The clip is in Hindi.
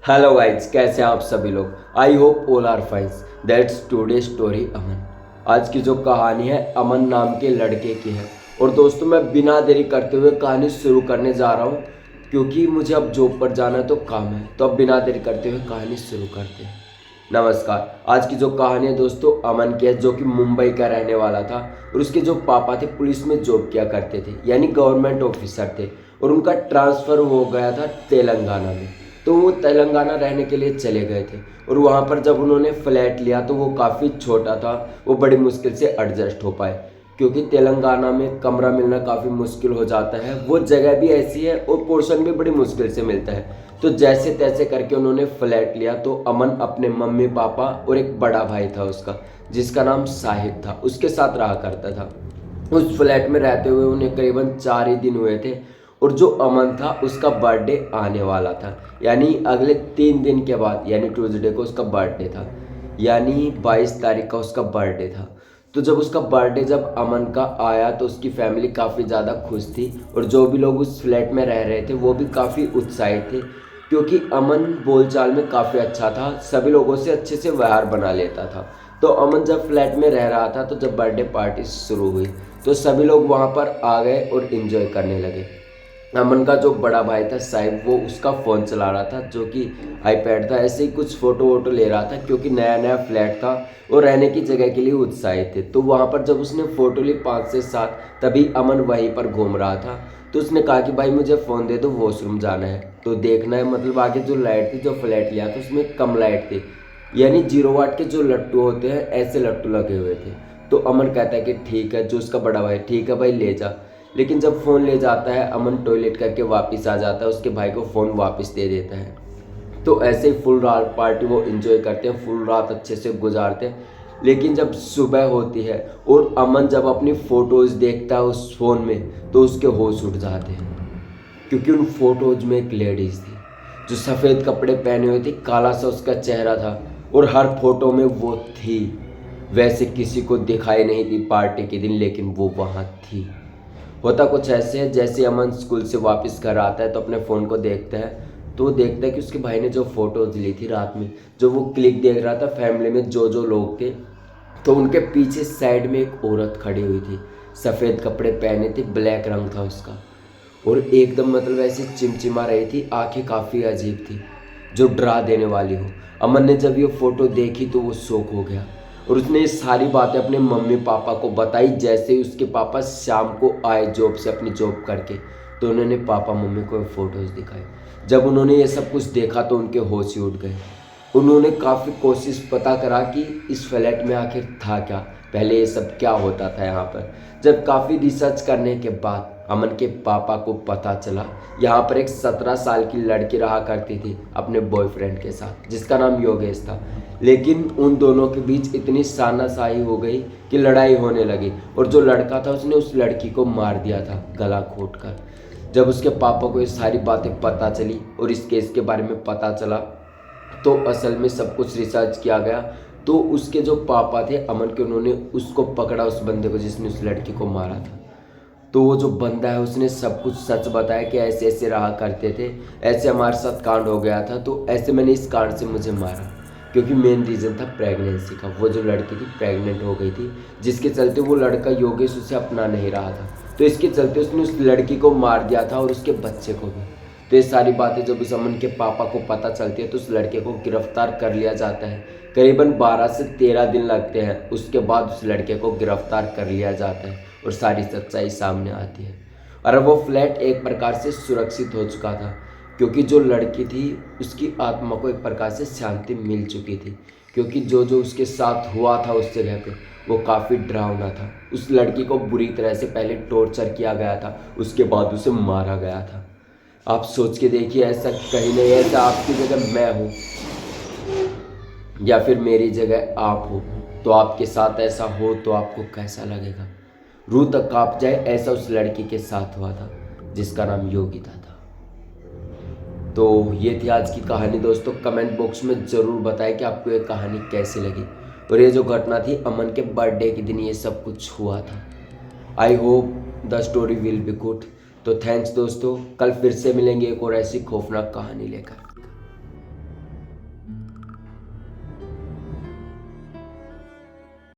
हेलो गाइज, कैसे हैं आप सभी लोग। I hope all are fines. That's today story Aman. आज की जो कहानी है अमन नाम के लड़के की है। और दोस्तों, मैं बिना देरी करते हुए कहानी शुरू करने जा रहा हूँ क्योंकि मुझे अब जॉब पर जाना है तो काम है। तो अब बिना देरी करते हुए कहानी शुरू करते हैं। नमस्कार। आज की जो कहानी है दोस्तों अमन की है, जो कि मुंबई का रहने वाला था। और उसके जो पापा थे पुलिस में जॉब किया करते थे, यानी गवर्नमेंट ऑफिसर थे। और उनका ट्रांसफ़र हो गया था तेलंगाना में। तो वो तेलंगाना रहने के लिए चले गए थे। और वहाँ पर जब उन्होंने फ्लैट लिया तो वो काफ़ी छोटा था, वो बड़ी मुश्किल से एडजस्ट हो पाए क्योंकि तेलंगाना में कमरा मिलना काफ़ी मुश्किल हो जाता है। वो जगह भी ऐसी है और पोर्शन भी बड़ी मुश्किल से मिलता है। तो जैसे तैसे करके उन्होंने फ्लैट लिया। तो अमन अपने मम्मी पापा और एक बड़ा भाई था उसका, जिसका नाम साहिब था, उसके साथ रहा करता था। उस फ्लैट में रहते हुए उन्हें करीबन 4 ही दिन हुए थे। और जो अमन था उसका बर्थडे आने वाला था, यानी अगले 3 दिन के बाद, यानी ट्यूसडे को उसका बर्थडे था। यानी 22 तारीख का उसका बर्थडे था। तो जब उसका बर्थडे जब अमन का आया तो उसकी फैमिली काफ़ी ज़्यादा खुश थी। और जो भी लोग उस फ्लैट में रह रहे थे वो भी काफ़ी उत्साहित थे क्योंकि अमन बोलचाल में काफ़ी अच्छा था, सभी लोगों से अच्छे से व्यवहार बना लेता था। तो अमन जब फ्लैट में रह रहा था तो जब बर्थडे पार्टी शुरू हुई तो सभी लोग वहाँ पर आ गए और इन्जॉय करने लगे। अमन का जो बड़ा भाई था साहिब, वो उसका फ़ोन चला रहा था, जो कि आईपैड था। ऐसे ही कुछ फ़ोटो वोटो ले रहा था क्योंकि नया नया फ्लैट था और रहने की जगह के लिए उत्साहित थे। तो वहाँ पर जब उसने फ़ोटो ली 5 से 7, तभी अमन वहीं पर घूम रहा था। तो उसने कहा कि भाई मुझे फ़ोन दे दो, वॉशरूम जाना है। तो देखना है, मतलब आगे जो लाइट थी, जो फ्लैट लिया था उसमें कम लाइट थी, यानी 0 वाट के जो लट्टू होते हैं ऐसे लट्टू लगे हुए थे। तो अमन कहता है कि ठीक है, जो उसका बड़ा भाई, ठीक है भाई ले जा। लेकिन जब फ़ोन ले जाता है अमन, टॉयलेट करके वापस आ जाता है, उसके भाई को फ़ोन वापस दे देता है। तो ऐसे ही फुल रात पार्टी वो एंजॉय करते हैं, फुल रात अच्छे से गुजारते हैं। लेकिन जब सुबह होती है और अमन जब अपनी फ़ोटोज़ देखता है उस फ़ोन में तो उसके होश उड़ जाते हैं क्योंकि उन फोटोज़ में एक लेडीज़ थी जो सफ़ेद कपड़े पहने हुए थी, काला सा उसका चेहरा था और हर फोटो में वो थी। वैसे किसी को दिखाई नहीं दी पार्टी के दिन, लेकिन वो वहाँ थी। होता कुछ ऐसे है, जैसे अमन स्कूल से वापस घर आता है तो अपने फ़ोन को देखता है तो वो देखता है कि उसके भाई ने जो फ़ोटोज़ ली थी रात में, जो वो क्लिक देख रहा था फैमिली में जो जो लोग थे, तो उनके पीछे साइड में एक औरत खड़ी हुई थी, सफ़ेद कपड़े पहने थे, ब्लैक रंग था उसका। और एकदम मतलब ऐसी चिमचिमा रही थी, आंखें काफ़ी अजीब थी, जो डरा देने वाली हो। अमन ने जब ये फ़ोटो देखी तो वो शॉक हो गया और उसने ये सारी बातें अपने मम्मी पापा को बताई। जैसे ही उसके पापा शाम को आए जॉब से, अपनी जॉब करके, तो उन्होंने पापा मम्मी को फ़ोटोज़ दिखाई। जब उन्होंने ये सब कुछ देखा तो उनके होश ही उड़ गए। उन्होंने काफ़ी कोशिश पता करा कि इस फ्लैट में आखिर था क्या, पहले ये सब क्या होता था यहाँ पर। जब काफ़ी रिसर्च करने के बाद अमन के पापा को पता चला यहाँ पर एक 17 साल की लड़की रहा करती थी अपने बॉयफ्रेंड के साथ, जिसका नाम योगेश था। लेकिन उन दोनों के बीच इतनी सानासाही हो गई कि लड़ाई होने लगी और जो लड़का था उसने उस लड़की को मार दिया था गला घोंट कर। जब उसके पापा को ये सारी बातें पता चली और इस केस के बारे में पता चला तो असल में सब कुछ रिसर्च किया गया। तो उसके जो पापा थे अमन के, उन्होंने उसको पकड़ा, उस बंदे को जिसने उस लड़की को मारा था। तो वो जो बंदा है उसने सब कुछ सच बताया कि ऐसे ऐसे रहा करते थे, ऐसे हमारे साथ कांड हो गया था, तो ऐसे मैंने इस कांड से मुझे मारा। क्योंकि मेन रीज़न था प्रेगनेंसी का। वो जो लड़की थी प्रेग्नेंट हो गई थी, जिसके चलते वो लड़का योगेश उसे अपना नहीं रहा था। तो इसके चलते उसने उस लड़की को मार दिया था और उसके बच्चे को भी। तो ये सारी बातें जब उस अमन के पापा को पता चलती है तो उस लड़के को गिरफ्तार कर लिया जाता है। करीबन 12 से 13 दिन लगते हैं, उसके बाद उस लड़के को गिरफ्तार कर लिया जाता है और सारी सच्चाई सामने आती है। और अब वो फ्लैट एक प्रकार से सुरक्षित हो चुका था क्योंकि जो लड़की थी उसकी आत्मा को एक प्रकार से शांति मिल चुकी थी, क्योंकि जो जो उसके साथ हुआ था उस जगह पे वो काफ़ी डरावना था। उस लड़की को बुरी तरह से पहले टॉर्चर किया गया था, उसके बाद उसे मारा गया था। आप सोच के देखिए, ऐसा कहीं नहीं, ऐसा आपकी जगह मैं हूँ या फिर मेरी जगह आप हो, तो आपके साथ ऐसा हो तो आपको कैसा लगेगा। रूह तक कांप जाए, ऐसा उस लड़की के साथ हुआ था जिसका नाम योगिता था। तो ये थी आज की कहानी दोस्तों। कमेंट बॉक्स में ज़रूर बताएं कि आपको ये कहानी कैसी लगी। और ये जो घटना थी अमन के बर्थडे के दिन ये सब कुछ हुआ था। I hope the story will be good. तो थैंक्स दोस्तों, कल फिर से मिलेंगे एक और ऐसी खौफनाक कहानी लेकर।